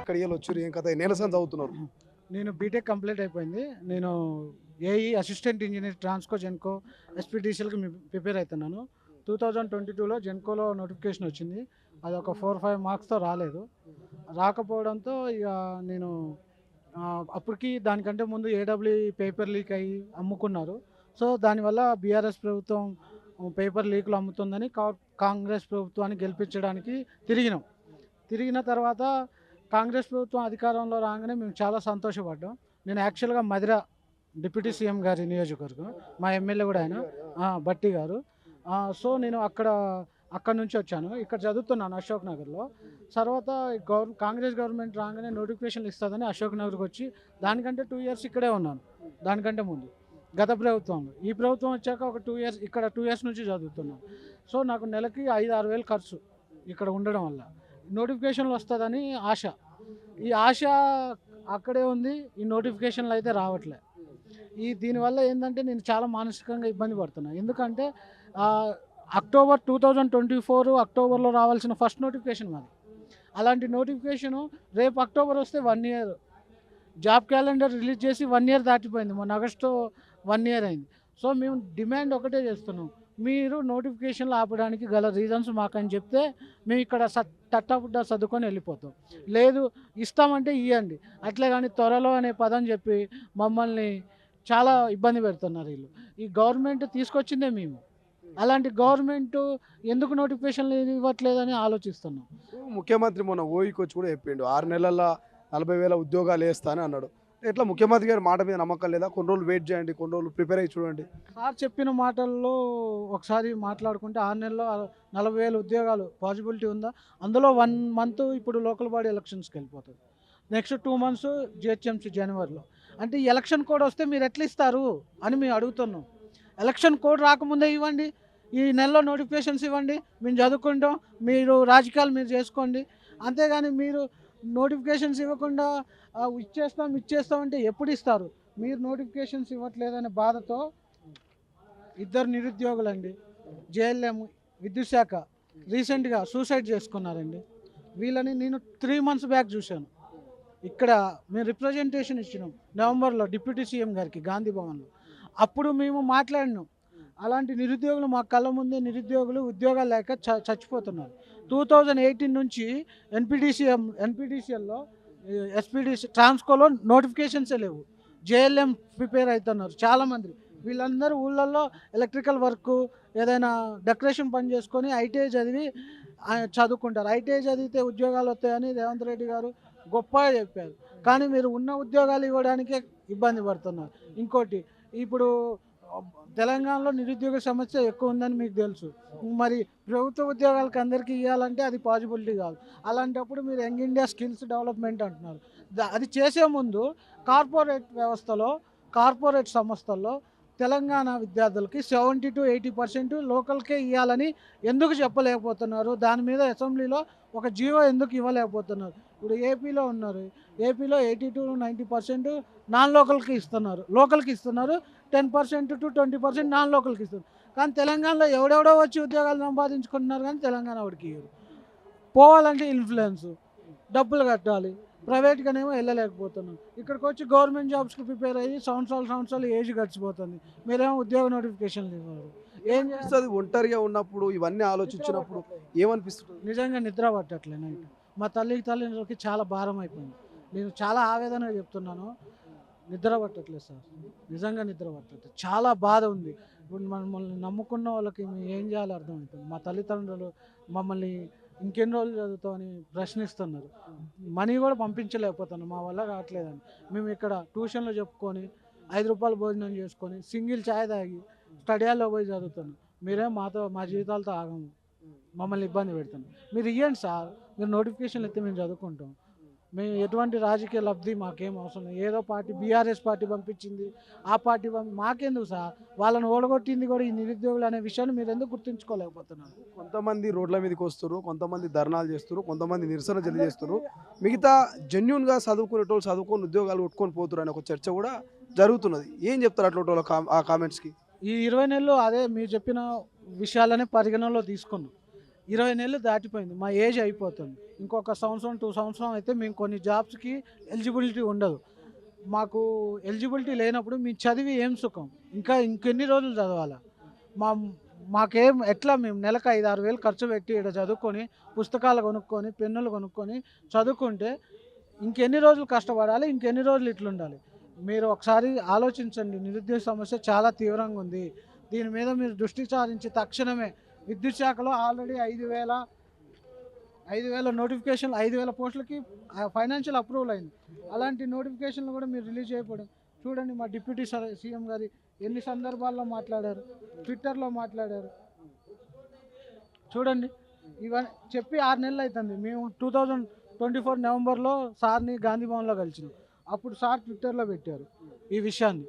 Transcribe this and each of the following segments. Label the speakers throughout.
Speaker 1: ఇక్కడ వచ్చారు ఏం కథ నేలసం చదువుతున్నారు?
Speaker 2: నేను బీటెక్ కంప్లీట్ అయిపోయింది. నేను AE assistant engineer Transco Genco ఎస్పీడీసీఎల్కి ప్రిపేర్ అవుతున్నాను. 2022లో జెన్కోలో నోటిఫికేషన్ వచ్చింది. అది ఒక 4-5 మార్క్స్తో రాలేదు. రాకపోవడంతో ఇక నేను అప్పటికి దానికంటే ముందు ఏడబ్ల్యూ పేపర్ లీక్ అయ్యి అమ్ముకున్నారు. సో దానివల్ల బీఆర్ఎస్ ప్రభుత్వం పేపర్ లీకులు అమ్ముతుందని కాంగ్రెస్ ప్రభుత్వాన్ని గెలిపించడానికి తిరిగిన తర్వాత కాంగ్రెస్ ప్రభుత్వం అధికారంలో రాగానే మేము చాలా సంతోషపడ్డాం. నేను యాక్చువల్గా మధిర డిప్యూటీ సీఎం గారి నియోజకవర్గం, మా ఎమ్మెల్యే కూడా ఆయన బట్టి గారు. సో నేను అక్కడ నుంచి వచ్చాను, ఇక్కడ చదువుతున్నాను అశోక్ నగర్లో. తర్వాత కాంగ్రెస్ గవర్నమెంట్ రాగానే నోటిఫికేషన్లు ఇస్తుందని అశోక్ నగర్కి వచ్చి దానికంటే 2 ఇయర్స్ ఇక్కడే ఉన్నాను. దానికంటే ముందు గత ప్రభుత్వంలో, ఈ ప్రభుత్వం వచ్చాక ఒక 2 ఇయర్స్ ఇక్కడ 2 ఇయర్స్ నుంచి చదువుతున్నాను. సో నాకు నెలకి 5-6 వేలు ఖర్చు ఇక్కడ ఉండడం వల్ల. నోటిఫికేషన్లు వస్తుందని ఆశ, ఈ ఆశ అక్కడే ఉంది. ఈ నోటిఫికేషన్లు అయితే రావట్లే. దీనివల్ల ఏంటంటే నేను చాలా మానసికంగా ఇబ్బంది పడుతున్నాను. ఎందుకంటే అక్టోబర్ 2024 అక్టోబర్లో రావాల్సిన ఫస్ట్ నోటిఫికేషన్ మాది. అలాంటి నోటిఫికేషను రేపు అక్టోబర్ వస్తే 1 ఇయర్. జాబ్ క్యాలెండర్ రిలీజ్ చేసి 1 ఇయర్ దాటిపోయింది. మొన్న ఆగస్టు 1 ఇయర్ అయింది. సో మేము డిమాండ్ ఒకటే చేస్తున్నాం, మీరు నోటిఫికేషన్లు ఆపడానికి గల రీజన్స్ మాకని చెప్తే మేము ఇక్కడ తట్టబుడ్డ చదువుకొని వెళ్ళిపోతాం. లేదు ఇస్తామంటే ఇవ్వండి, అట్లే కానీ త్వరలో అనే పదం చెప్పి మమ్మల్ని చాలా ఇబ్బంది పెడుతున్నారు వీళ్ళు. ఈ గవర్నమెంట్ తీసుకొచ్చిందే మేము, అలాంటి గవర్నమెంట్ ఎందుకు నోటిఫికేషన్లు ఇవ్వట్లేదని ఆలోచిస్తున్నాం.
Speaker 1: ముఖ్యమంత్రి మొన్న ఓయికి వచ్చి కూడా చెప్పిండు 6 నెలల్లో 40,000 ఉద్యోగాలు వేస్తా అని అన్నాడు. ఎట్లా ముఖ్యమంత్రి గారి మాట మీద నమ్మకం లేదా? కొన్ని రోజులు వెయిట్ చేయండి, కొన్ని రోజులు ప్రిపేర్ అయ్యి చూడండి.
Speaker 2: సార్ చెప్పిన మాటల్లో ఒకసారి మాట్లాడుకుంటే 6 నెలల్లో 40,000 ఉద్యోగాలు పాసిబిలిటీ ఉందా? అందులో 1 మంత్ ఇప్పుడు లోకల్ బాడీ ఎలక్షన్స్కి వెళ్ళిపోతుంది, నెక్స్ట్ 2 మంత్స్ జిహెచ్ఎంసీ జనవరిలో. అంటే ఈ ఎలక్షన్ కోడ్ వస్తే మీరు ఎట్లా ఇస్తారు అని మేము అడుగుతున్నాం. ఎలక్షన్ కోడ్ రాకముందే ఇవ్వండి, ఈ నెలలో నోటిఫికేషన్స్ ఇవ్వండి, మేము చదువుకుంటాం, మీరు రాజకీయాలు మీరు చేసుకోండి. అంతేగాని మీరు నోటిఫికేషన్స్ ఇవ్వకుండా ఇచ్చేస్తాం అంటే ఎప్పుడు ఇస్తారు? మీరు నోటిఫికేషన్స్ ఇవ్వట్లేదనే బాధతో 2 నిరుద్యోగులండి జేఎల్ఎం విద్యుత్ శాఖ రీసెంట్గా సూసైడ్ చేసుకున్నారండి. వీళ్ళని నేను 3 మంత్స్ బ్యాక్ చూశాను. ఇక్కడ మేము రిప్రజెంటేషన్ ఇచ్చినాం నవంబర్లో డిప్యూటీ సీఎం గారికి గాంధీ భవన్లో. అప్పుడు మేము మాట్లాడినాం, అలాంటి నిరుద్యోగులు మా కళ్ళ ముందే నిరుద్యోగులు ఉద్యోగాలు లేక చచ్చిపోతున్నారు. 2018 నుంచి ఎన్పిడిసిఎల్లో ఎస్పీడీసీ ట్రాన్స్కోలో నోటిఫికేషన్సే లేవు. జేఎల్ఎం ప్రిపేర్ అవుతున్నారు చాలామంది. వీళ్ళందరూ ఊళ్ళల్లో ఎలక్ట్రికల్ వర్క్ ఏదైనా డెకరేషన్ పని చేసుకొని ఐటీఐ చదివి చదువుకుంటారు. ఐటీఐ చదివితే ఉద్యోగాలు వస్తాయని రేవంత్ రెడ్డి గారు గొప్పగా చెప్పారు. కానీ మీరు ఉన్న ఉద్యోగాలు ఇవ్వడానికే ఇబ్బంది పడుతున్నారు. ఇంకోటి, ఇప్పుడు తెలంగాణలో నిరుద్యోగ సమస్య ఎక్కువ ఉందని మీకు తెలుసు. మరి ప్రభుత్వ ఉద్యోగాలకు అందరికీ ఇవ్వాలంటే అది పాసిబిలిటీ కాదు. అలాంటప్పుడు మీరు యంగ్ ఇండియా స్కిల్స్ డెవలప్మెంట్ అంటున్నారు. అది చేసే ముందు కార్పొరేట్ వ్యవస్థలో, కార్పొరేట్ సంస్థల్లో తెలంగాణ విద్యార్థులకి 70-80% లోకల్కే ఇవ్వాలని ఎందుకు చెప్పలేకపోతున్నారు? దాని మీద అసెంబ్లీలో ఒక జీవో ఎందుకు ఇవ్వలేకపోతున్నారు? ఇప్పుడు ఏపీలో ఉన్నారు, ఏపీలో 80-90% నాన్ లోకల్కి ఇస్తున్నారు, 10% to 20% నాన్ లోకల్కి ఇస్తున్నారు. కానీ తెలంగాణలో ఎవడెవడో వచ్చి ఉద్యోగాలు సంపాదించుకుంటున్నారు, కానీ తెలంగాణ వాడికి ఇవ్వరు. పోవాలంటే ఇన్ఫ్లుయెన్స్, డబ్బులు కట్టాలి, ప్రైవేట్గానేమో వెళ్ళలేకపోతున్నాం. ఇక్కడికి వచ్చి గవర్నమెంట్ జాబ్స్కి ప్రిపేర్ అయ్యి సంవత్సరాలు ఏజ్ గడిచిపోతుంది, మీరేమో ఉద్యోగ నోటిఫికేషన్లు ఇవ్వరు. ఏం చేస్తుంది?
Speaker 1: ఒంటరిగా ఉన్నప్పుడు ఇవన్నీ ఆలోచించినప్పుడు ఏమనిపిస్తుంది?
Speaker 2: నిజంగా నిద్ర పట్టట్లే నైట్. మా తల్లికి చాలా భారం అయిపోయింది. నేను చాలా ఆవేదనగా చెప్తున్నాను, నిద్ర పట్టట్లేదు సార్, నిజంగా నిద్ర పట్టట్లేదు. చాలా బాధ ఉంది. ఇప్పుడు మమ్మల్ని నమ్ముకున్న వాళ్ళకి మేము ఏం చేయాలో అర్థమవుతుంది. మా తల్లిదండ్రులు మమ్మల్ని ఇంకెన్ని రోజులు చదువుతామని ప్రశ్నిస్తున్నారు. మనీ కూడా పంపించలేకపోతున్నాం, మా వల్ల కావట్లేదని. మేము ఇక్కడ ట్యూషన్లో చెప్పుకొని 5 రూపాయలు భోజనం చేసుకొని సింగిల్ ఛాయ్ తాగి స్టడీ హాల్లో పోయి చదువుతాను. మీరేం మా జీవితాలతో ఆగము, మమ్మల్ని ఇబ్బంది పెడుతున్నాం. మీరు ఇవ్వండి సార్, మీరు నోటిఫికేషన్లు ఇస్తే మేము చదువుకుంటాం. మేము ఎటువంటి రాజకీయ లబ్ధి మాకేం అవసరం లేదు. ఏదో పార్టీ బీఆర్ఎస్ పార్టీ పంపించింది, ఆ పార్టీ మాకెందుకు సార్? వాళ్ళని ఓడగొట్టింది కూడా ఈ నిరుద్యోగులు అనే విషయాన్ని మీరు ఎందుకు గుర్తుంచుకోలేకపోతున్నారు?
Speaker 1: కొంతమంది రోడ్ల మీదకి వస్తారు, కొంతమంది ధర్నాలు చేస్తారు, కొంతమంది నిరసన తెలియజేస్తారు. మిగతా జెన్యున్గా చదువుకునేటోళ్ళు చదువుకొని ఉద్యోగాలు కొట్టుకొని పోతారు అనే ఒక చర్చ కూడా జరుగుతున్నది. ఏం చెప్తారు అట్లా ఆ కామెంట్స్కి?
Speaker 2: ఈ 20 నెలలు అదే మీరు చెప్పిన విషయాలనే పరిగణనలో తీసుకున్నాం. 20 నెలలు దాటిపోయింది, మా ఏజ్ అయిపోతుంది. ఇంకొక సంవత్సరం 2 సంవత్సరం అయితే మేము కొన్ని జాబ్స్కి ఎలిజిబిలిటీ ఉండదు. మాకు ఎలిజిబిలిటీ లేనప్పుడు మేము చదివి ఏం సుఖం, ఇంకెన్ని రోజులు చదవాలా? మాకేం ఎట్లా? మేము నెలకు 5-6 వేలు ఖర్చు పెట్టి ఇక్కడ చదువుకొని పుస్తకాలు కొనుక్కొని పెన్నులు కొనుక్కొని చదువుకుంటే ఇంకెన్ని రోజులు కష్టపడాలి, ఇంకెన్ని రోజులు ఇట్లుండాలి? మీరు ఒకసారి ఆలోచించండి. నిరుద్యోగ సమస్య చాలా తీవ్రంగా ఉంది. దీని మీద మీరు దృష్టి సారించి తక్షణమే విద్యుత్ శాఖలో ఆల్రెడీ 5,000 నోటిఫికేషన్లు, 5,000 పోస్టులకి ఫైనాన్షియల్ అప్రూవల్ అయింది. అలాంటి నోటిఫికేషన్లు కూడా మీరు రిలీజ్ చేయకపోవడం చూడండి. మా డిప్యూటీ సీఎం గారు ఎన్ని సందర్భాల్లో మాట్లాడారు, ట్విట్టర్లో మాట్లాడారు చూడండి. ఇవన్నీ చెప్పి 6 నెలలు అవుతుంది. మేము 2024 నవంబర్లో సార్ని గాంధీ భవన్లో కలిసినాం. అప్పుడు సార్ ట్విట్టర్లో పెట్టారు ఈ విషయాన్ని.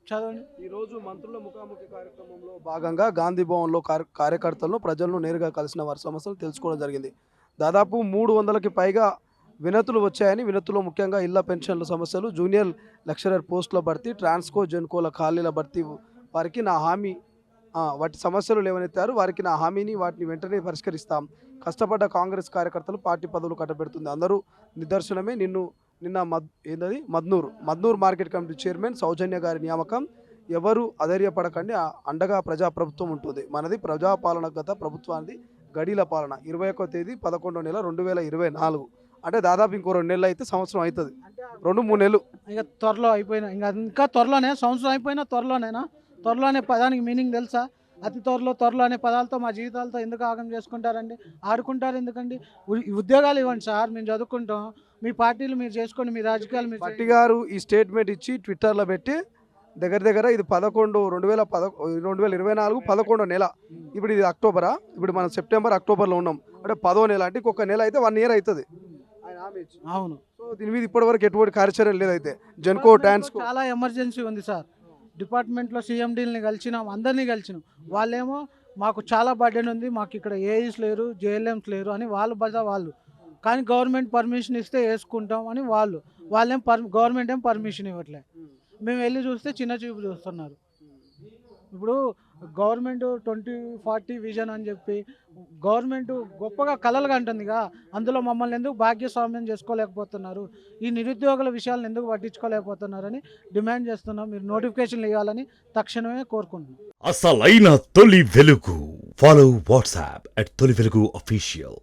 Speaker 2: చదవండి.
Speaker 1: ఈరోజు మంత్రుల ముఖాముఖి కార్యక్రమంలో భాగంగా గాంధీ భవన్లో కార్యకర్తలను ప్రజలను నేరుగా కలిసిన వారి సమస్యలు తెలుసుకోవడం జరిగింది. దాదాపు 300కి పైగా వినతులు వచ్చాయని, వినతుల్లో ముఖ్యంగా ఇళ్ల పెన్షన్ల సమస్యలు, జూనియర్ లెక్చరర్ పోస్టుల భర్తీ, ట్రాన్స్కో జెన్కోల ఖాళీల భర్తీ, వారికి నా హామీ వాటి సమస్యలు లేవనెత్తారు. వారికి నా హామీని వాటిని వెంటనే పరిష్కరిస్తాం. కష్టపడ్డ కాంగ్రెస్ కార్యకర్తలు పార్టీ పదవులు కట్టబెడుతుంది. అందరూ నిదర్శనమే. నిన్న మద్నూర్ మార్కెట్ కమిటీ చైర్మన్ సౌజన్య గారి నియామకం. ఎవరు అధైర్యపడకండి, అండగా ప్రజాప్రభుత్వం ఉంటుంది. మనది ప్రజాపాలన, గత ప్రభుత్వానికి గడీల పాలన. 21వ తేదీ 11వ నెల 2024. అంటే దాదాపు ఇంకో 2 నెలలు అయితే సంవత్సరం అవుతుంది. 2-3 నెలలు
Speaker 2: ఇంకా త్వరలో అయిపోయినా, ఇంకా త్వరలోనే సంవత్సరం అయిపోయినా త్వరలోనేనా? త్వరలోనే పదానికి మీనింగ్ తెలుసా? అతి త్వరలో అనే పదాలతో మా జీవితాలతో ఎందుకు ఆగం చేసుకుంటారండి? ఆడుకుంటారు ఎందుకండి? ఉద్యోగాలు ఇవ్వండి సార్, మేము చదువుకుంటాం. మీ పార్టీలు మీరు చేసుకోండి, మీ రాజకీయాలు మీరు
Speaker 1: భట్టి గారు ఈ స్టేట్మెంట్ ఇచ్చి ట్విట్టర్లో పెట్టి దగ్గర ఇది 2024 11వ నెల. ఇప్పుడు ఇది అక్టోబరా? ఇప్పుడు మనం సెప్టెంబర్ అక్టోబర్లో ఉన్నాం. అంటే 10వ నెల. అంటే ఇంకొక నెల అయితే 1 ఇయర్ అవుతుంది.
Speaker 2: అవును.
Speaker 1: సో దీని మీద ఇప్పటివరకు ఎటువంటి కార్యాచరణ లేదైతే జెన్కో ట్రాన్స్కో
Speaker 2: చాలా ఎమర్జెన్సీ ఉంది సార్. డిపార్ట్మెంట్లో సీఎండీలని కలిసినాం, అందరినీ కలిసినాం. వాళ్ళేమో మాకు చాలా బర్డెన్ ఉంది, మాకు ఇక్కడ ఏఈస్ లేరు, జేఎల్ఎంస్ లేరు అని వాళ్ళు కానీ గవర్నమెంట్ పర్మిషన్ ఇస్తే వేసుకుంటాం అని వాళ్ళేం గవర్నమెంట్ ఏం పర్మిషన్ ఇవ్వట్లే. మేము వెళ్ళి చూస్తే చిన్న చూపు చూస్తున్నారు. ఇప్పుడు గవర్నమెంట్ 2040 విజన్ అని చెప్పి గవర్నమెంట్ గొప్పగా కలలు కంటుందిగా, అందులో మమ్మల్ని ఎందుకు భాగ్యస్వామ్యం చేసుకోలేకపోతున్నారు? ఈ నిరుద్యోగుల విషయాలను ఎందుకు పట్టించుకోలేకపోతున్నారని డిమాండ్ చేస్తున్నాం. మీరు నోటిఫికేషన్లు ఇవ్వాలని తక్షణమే కోరుకుంటున్నాం.
Speaker 3: అసలైన తొలి వెలుగు. ఫాలో వాట్సాప్ @తొలి వెలుగు అఫీషియల్.